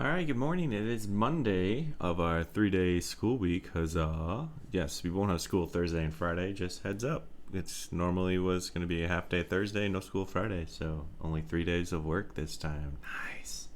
All right, good morning. It is Monday of our 3-day school week. Huzzah. Yes, we won't have school Thursday and Friday. Just heads up. It's normally was going to be a half day Thursday, no school Friday. So only 3 days of work this time. Nice.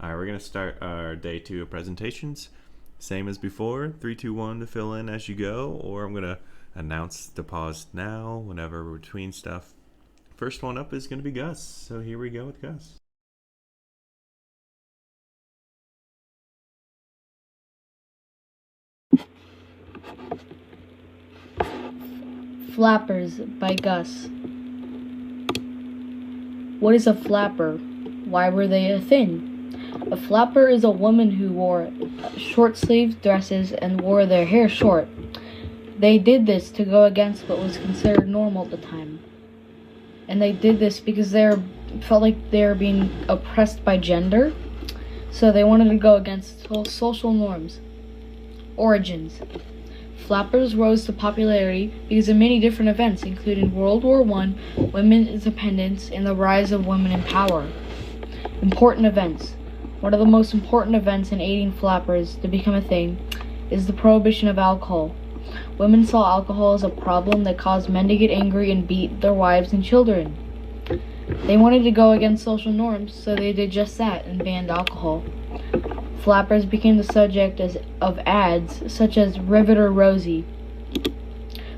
All right, we're going to start our day 2 of presentations. Same as before, 3, 2, 1 to fill in as you go, or I'm going to announce the pause now whenever we're between stuff. First one up is going to be Gus. So here we go with Gus. Flappers by Gus. What is a flapper? Why were they a thing? A flapper is a woman who wore short-sleeved dresses and wore their hair short. They did this to go against what was considered normal at the time. And they did this because they felt like they were being oppressed by gender. So they wanted to go against social norms. Origins. Flappers rose to popularity because of many different events, including World War I, women's independence, and the rise of women in power. Important events. One of the most important events in aiding flappers to become a thing is the prohibition of alcohol. Women saw alcohol as a problem that caused men to get angry and beat their wives and children. They wanted to go against social norms, so they did just that and banned alcohol. Flappers became the subject of ads such as Riveter Rosie.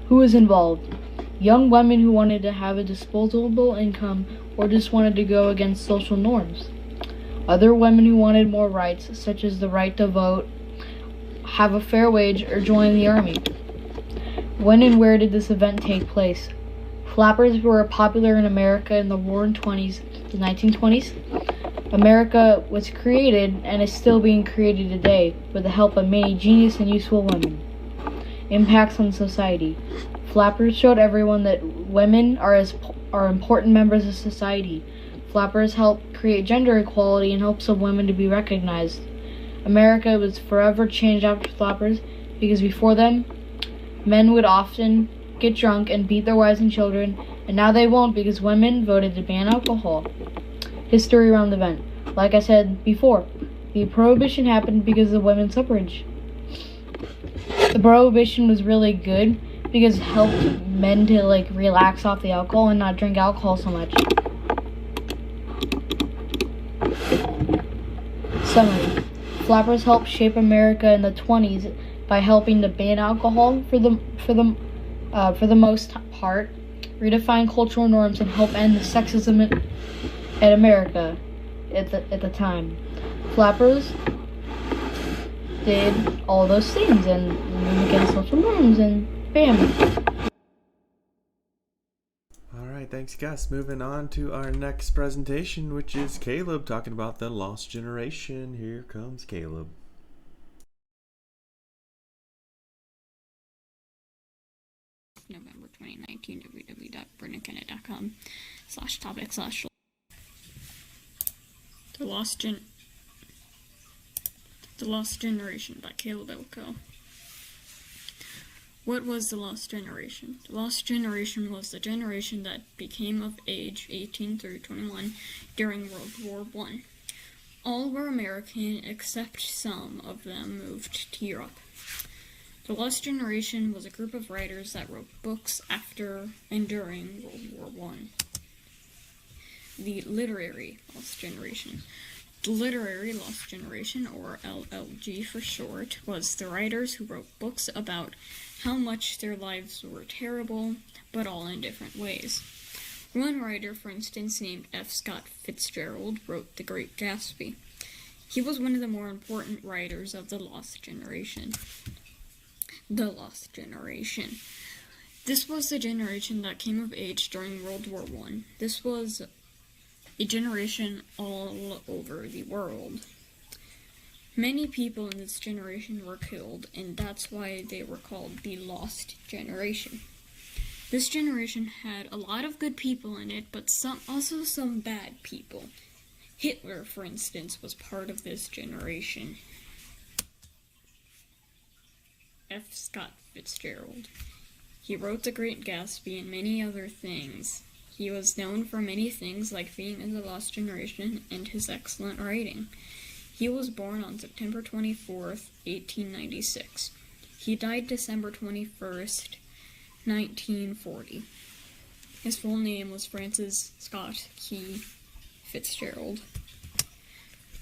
Who was involved? Young women who wanted to have a disposable income or just wanted to go against social norms. Other women who wanted more rights, such as the right to vote, have a fair wage, or join the army. When and where did this event take place? Flappers were popular in America in the Roaring '20s, the 1920s. America was created and is still being created today with the help of many genius and useful women. Impacts on society. Flappers showed everyone that women are important members of society. Flappers helped create gender equality in hopes of women to be recognized. America was forever changed after flappers because before them, men would often get drunk and beat their wives and children, and now they won't because women voted to ban alcohol. History around the event. Like I said before, the prohibition happened because of women's suffrage. The prohibition was really good because it helped men to relax off the alcohol and not drink alcohol so much. Summary. Flappers helped shape America in the 20s by helping to ban alcohol for the most part, redefine cultural norms, and help end the sexism in America at the time. Flappers did all those things and moved against social norms, and bam. All right, thanks, Gus. Moving on to our next presentation, which is Caleb talking about the Lost Generation. Here comes Caleb. November 2019, www.brendankennett.com/topic/ The Lost Generation by Caleb Elko. What was the Lost Generation? The Lost Generation was the generation that became of age 18 through 21 during World War I. All were American except some of them moved to Europe. The Lost Generation was a group of writers that wrote books after and during World War I. The Literary Lost Generation. The Literary Lost Generation, or LLG for short, was the writers who wrote books about how much their lives were terrible, but all in different ways. One writer, for instance, named F. Scott Fitzgerald, wrote The Great Gatsby. He was one of the more important writers of the Lost Generation. The Lost Generation. This was the generation that came of age during World War I. This was a generation all over the world. Many people in this generation were killed, and that's why they were called the Lost Generation. This generation had a lot of good people in it, but also some bad people. Hitler, for instance, was part of this generation. F. Scott Fitzgerald. He wrote The Great Gatsby and many other things. He was known for many things like being in the Lost Generation and his excellent writing. He was born on September 24th, 1896. He died December 21st, 1940. His full name was Francis Scott Key Fitzgerald.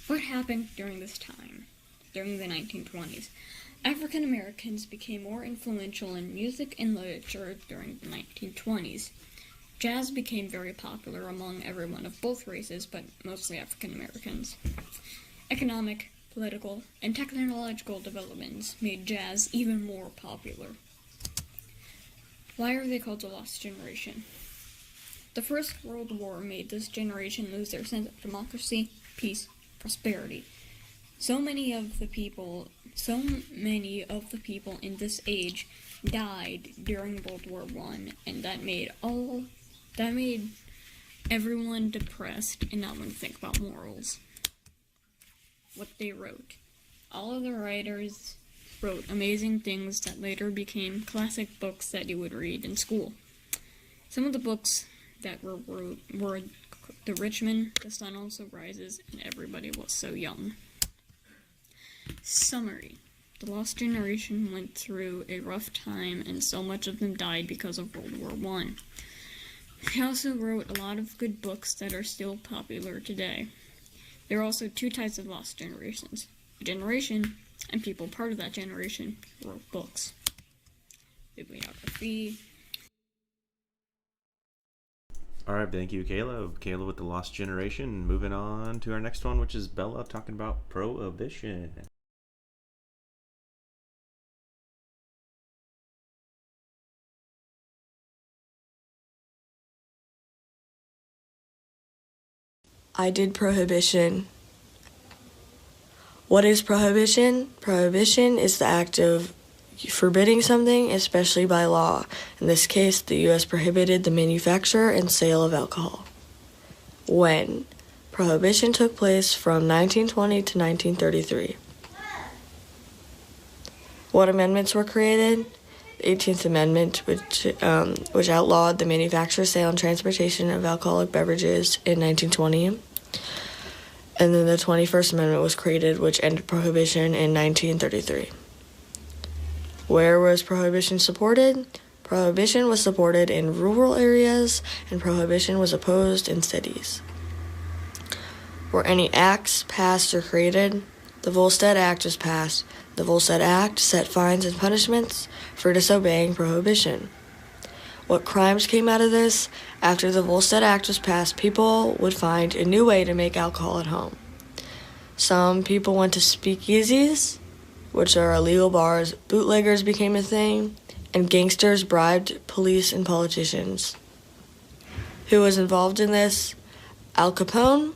What happened during this time, during the 1920s? African Americans became more influential in music and literature during the 1920s. Jazz became very popular among everyone of both races, but mostly African Americans. Economic, political, and technological developments made jazz even more popular. Why are they called the Lost Generation? The First World War made this generation lose their sense of democracy, peace, prosperity. So many of the people in this age died during World War I, and that made everyone depressed and not want to think about morals. What they wrote. All of the writers wrote amazing things that later became classic books that you would read in school. Some of the books that were The Richmond, The Sun Also Rises, and Everybody Was So Young. Summary. The Lost Generation went through a rough time, and so much of them died because of World War I. He also wrote a lot of good books that are still popular today. There are also two types of lost generations. A generation, and people part of that generation, wrote books. Bibliography. All right, thank you, Kayla. Kayla with the Lost Generation. Moving on to our next one, which is Bella talking about Prohibition. I did Prohibition. What is Prohibition? Prohibition is the act of forbidding something, especially by law. In this case, the U.S. prohibited the manufacture and sale of alcohol. When? Prohibition took place from 1920 to 1933. What amendments were created? The 18th Amendment, which outlawed the manufacture, sale, and transportation of alcoholic beverages in 1920. And then the 21st Amendment was created, which ended Prohibition in 1933. Where was Prohibition supported? Prohibition was supported in rural areas, and Prohibition was opposed in cities. Were any acts passed or created? The Volstead Act was passed. The Volstead Act set fines and punishments for disobeying Prohibition. What crimes came out of this? After the Volstead Act was passed, people would find a new way to make alcohol at home. Some people went to speakeasies, which are illegal bars. Bootleggers became a thing, and gangsters bribed police and politicians. Who was involved in this? Al Capone.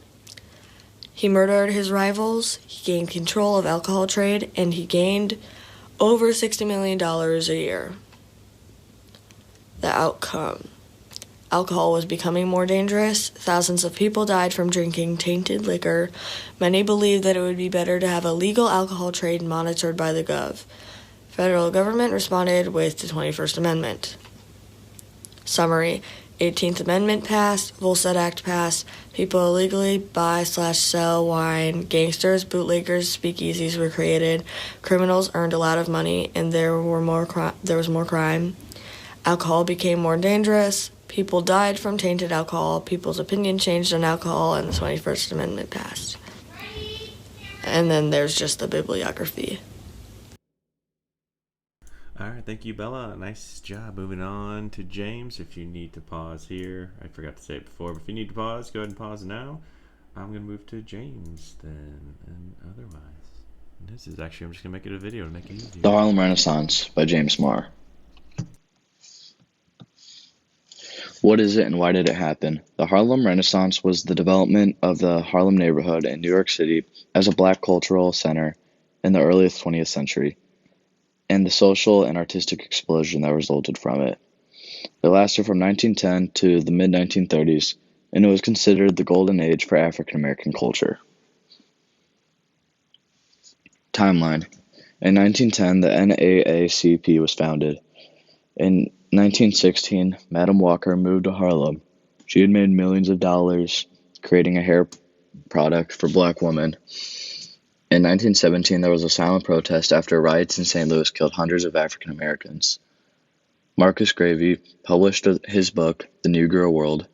He murdered his rivals, he gained control of alcohol trade, and he gained over $60 million a year. The outcome. Alcohol was becoming more dangerous. Thousands of people died from drinking tainted liquor. Many believed that it would be better to have a legal alcohol trade monitored by the Gov. Federal government responded with the 21st Amendment. Summary. 18th Amendment passed, Volstead Act passed, people illegally buy/sell wine, gangsters, bootleggers, speakeasies were created, criminals earned a lot of money, and there was more crime. Alcohol became more dangerous, people died from tainted alcohol, people's opinion changed on alcohol, and the 21st Amendment passed. And then there's just the bibliography. All right, thank you, Bella. Nice job. Moving on to James. If you need to pause here, I forgot to say it before, but if you need to pause, go ahead and pause now. I'm going to move to James then, and otherwise. And this is actually, I'm just going to make it a video to make it easier. The Harlem Renaissance by James Marr. What is it and why did it happen? The Harlem Renaissance was the development of the Harlem neighborhood in New York City as a black cultural center in the early 20th century, and the social and artistic explosion that resulted from it. It lasted from 1910 to the mid-1930s, and it was considered the golden age for African American culture. Timeline. In 1910, the NAACP was founded. In 1916, Madam Walker moved to Harlem. She had made millions of dollars creating a hair product for black women. In 1917, there was a silent protest after riots in St. Louis killed hundreds of African Americans. Marcus Garvey published his book, The Negro World.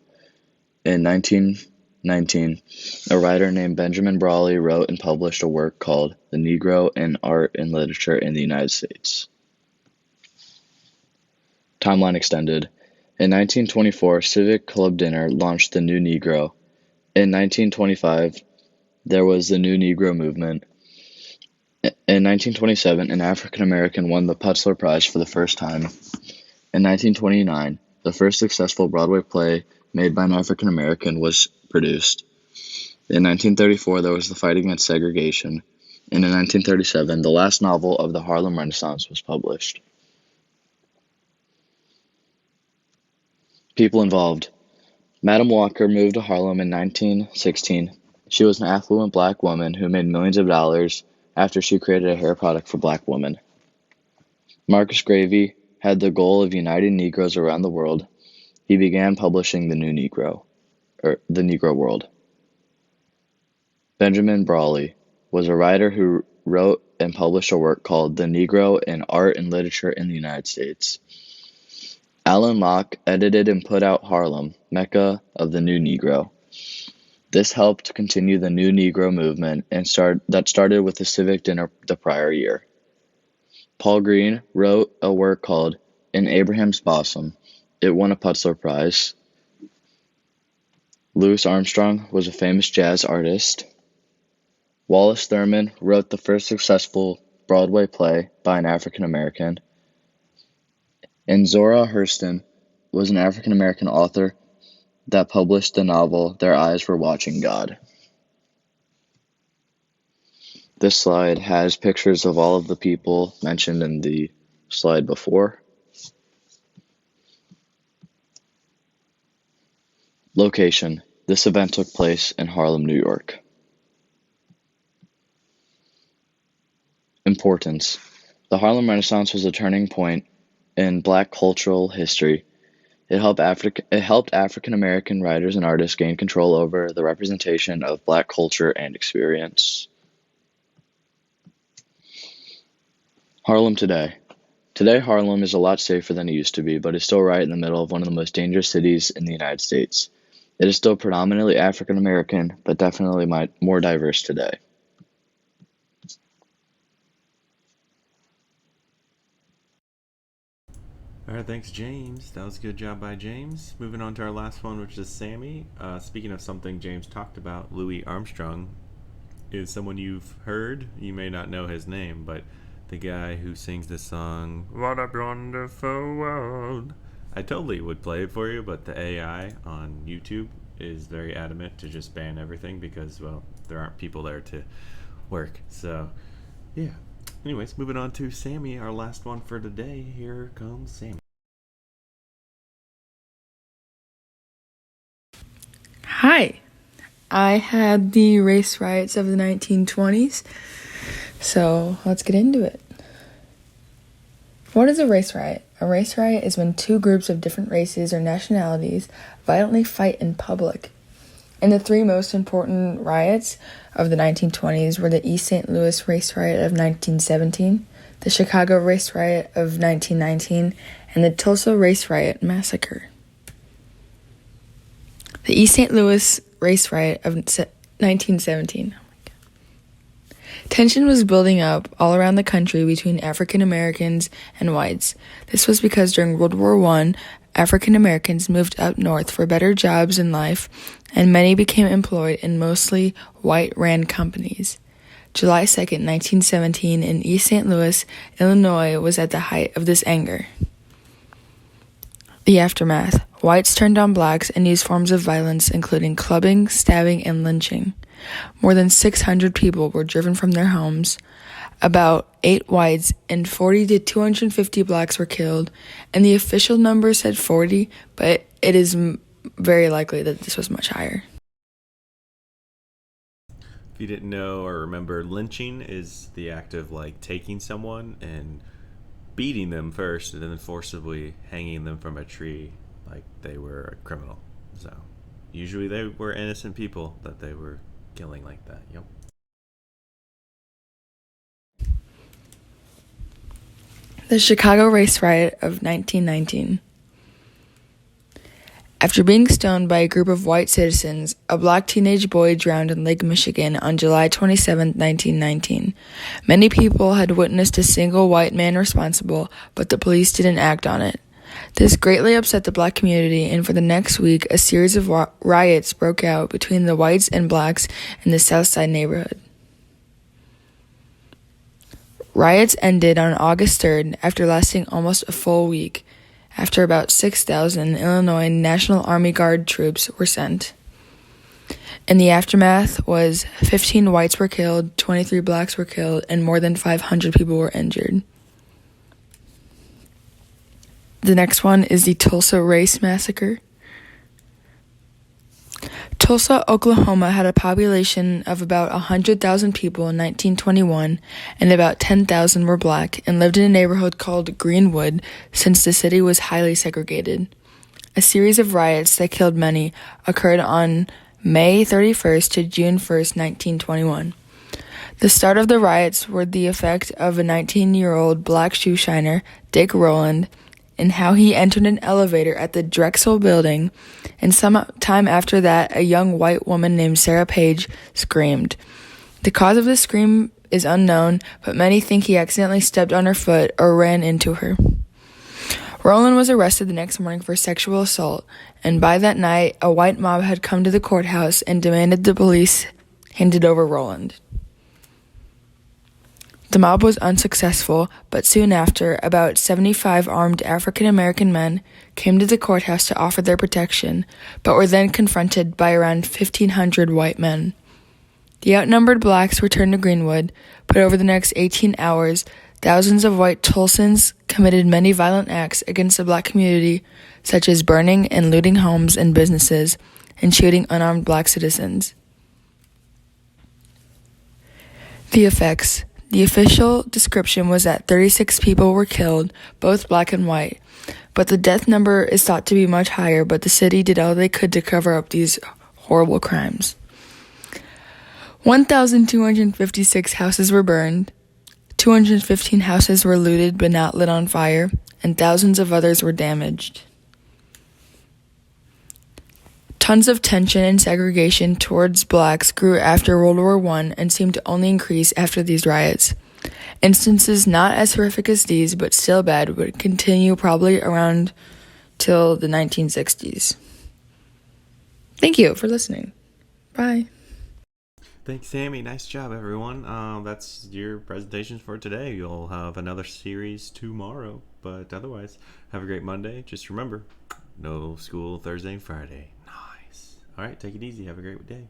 In 1919, a writer named Benjamin Brawley wrote and published a work called The Negro in Art and Literature in the United States. Timeline extended. In 1924, Civic Club Dinner launched the New Negro. In 1925, there was the New Negro movement. In 1927, an African American won the Pulitzer Prize for the first time. In 1929, the first successful Broadway play made by an African American was produced. In 1934, there was the fight against segregation. And in 1937, the last novel of the Harlem Renaissance was published. People involved. Madam Walker moved to Harlem in 1916. She was an affluent black woman who made millions of dollars after she created a hair product for black women. Marcus Garvey had the goal of uniting Negroes around the world. He began publishing the Negro World. Benjamin Brawley was a writer who wrote and published a work called The Negro in Art and Literature in the United States. Allen Locke edited and put out Harlem, Mecca of the New Negro. This helped continue the New Negro movement that started with the Civic Dinner the prior year. Paul Green wrote a work called In Abraham's Bosom. It won a Pulitzer Prize. Louis Armstrong was a famous jazz artist. Wallace Thurman wrote the first successful Broadway play by an African American. And Zora Hurston was an African American author that published the novel Their Eyes Were Watching God. This slide has pictures of all of the people mentioned in the slide before. Location. This event took place in Harlem, New York. Importance. The Harlem Renaissance was a turning point in Black cultural history. It helped African American writers and artists gain control over the representation of Black culture and experience. Harlem today. Today, Harlem is a lot safer than it used to be, but is still right in the middle of one of the most dangerous cities in the United States. It is still predominantly African American, but definitely more diverse today. All right, thanks, James. That was a good job by James. Moving on to our last one, which is Sammy. Speaking of something James talked about, Louis Armstrong is someone you've heard. You may not know his name, but the guy who sings the song, What a Wonderful World. I totally would play it for you, but the AI on YouTube is very adamant to just ban everything because, well, there aren't people there to work. So, yeah. Anyways, moving on to Sammy, our last one for today. Here comes Sammy. Hi, I had the race riots of the 1920s, so let's get into it. What is a race riot? A race riot is when two groups of different races or nationalities violently fight in public. And the three most important riots of the 1920s were the East St. Louis Race Riot of 1917, the Chicago Race Riot of 1919, and the Tulsa Race Riot Massacre. The East St. Louis Race Riot of 1917. Tension was building up all around the country between African Americans and whites. This was because during World War I, African Americans moved up north for better jobs in life, and many became employed in mostly white-ran companies. July 2nd, 1917, in East St. Louis, Illinois, was at the height of this anger. The aftermath. Whites turned on blacks and used forms of violence, including clubbing, stabbing, and lynching. More than 600 people were driven from their homes. About 8 whites and 40 to 250 blacks were killed, and the official number said 40, but it is very likely that this was much higher. If you didn't know or remember, lynching is the act of taking someone and beating them first and then forcibly hanging them from a tree like they were a criminal. So usually they were innocent people that they were killing like that. Yep. The Chicago Race Riot of 1919. After being stoned by a group of white citizens, a black teenage boy drowned in Lake Michigan on July 27, 1919. Many people had witnessed a single white man responsible, but the police didn't act on it. This greatly upset the black community, and for the next week, a series of riots broke out between the whites and blacks in the South Side neighborhood. Riots ended on August 3rd after lasting almost a full week, after about 6,000 Illinois National Army Guard troops were sent. In the aftermath was 15 whites were killed, 23 blacks were killed, and more than 500 people were injured. The next one is the Tulsa Race Massacre. Tulsa, Oklahoma had a population of about 100,000 people in 1921, and about 10,000 were black and lived in a neighborhood called Greenwood since the city was highly segregated. A series of riots that killed many occurred on May 31st to June 1st, 1921. The start of the riots were the effect of a 19-year-old black shoe shiner, Dick Rowland, and how he entered an elevator at the Drexel building, and some time after that, a young white woman named Sarah Page screamed. The cause of the scream is unknown, but many think he accidentally stepped on her foot or ran into her. Rowland was arrested the next morning for sexual assault, and by that night, a white mob had come to the courthouse and demanded the police handed over Rowland. The mob was unsuccessful, but soon after, about 75 armed African-American men came to the courthouse to offer their protection, but were then confronted by around 1,500 white men. The outnumbered blacks returned to Greenwood, but over the next 18 hours, thousands of white Tulsans committed many violent acts against the black community, such as burning and looting homes and businesses, and shooting unarmed black citizens. The effects. The official description was that 36 people were killed, both black and white, but the death number is thought to be much higher, but the city did all they could to cover up these horrible crimes. 1,256 houses were burned, 215 houses were looted but not lit on fire, and thousands of others were damaged. Tons of tension and segregation towards blacks grew after World War I and seemed to only increase after these riots. Instances not as horrific as these, but still bad, would continue probably around till the 1960s. Thank you for listening. Bye. Thanks, Sammy. Nice job, everyone. That's your presentations for today. You'll have another series tomorrow, but otherwise, have a great Monday. Just remember, no school Thursday and Friday. All right, take it easy. Have a great day.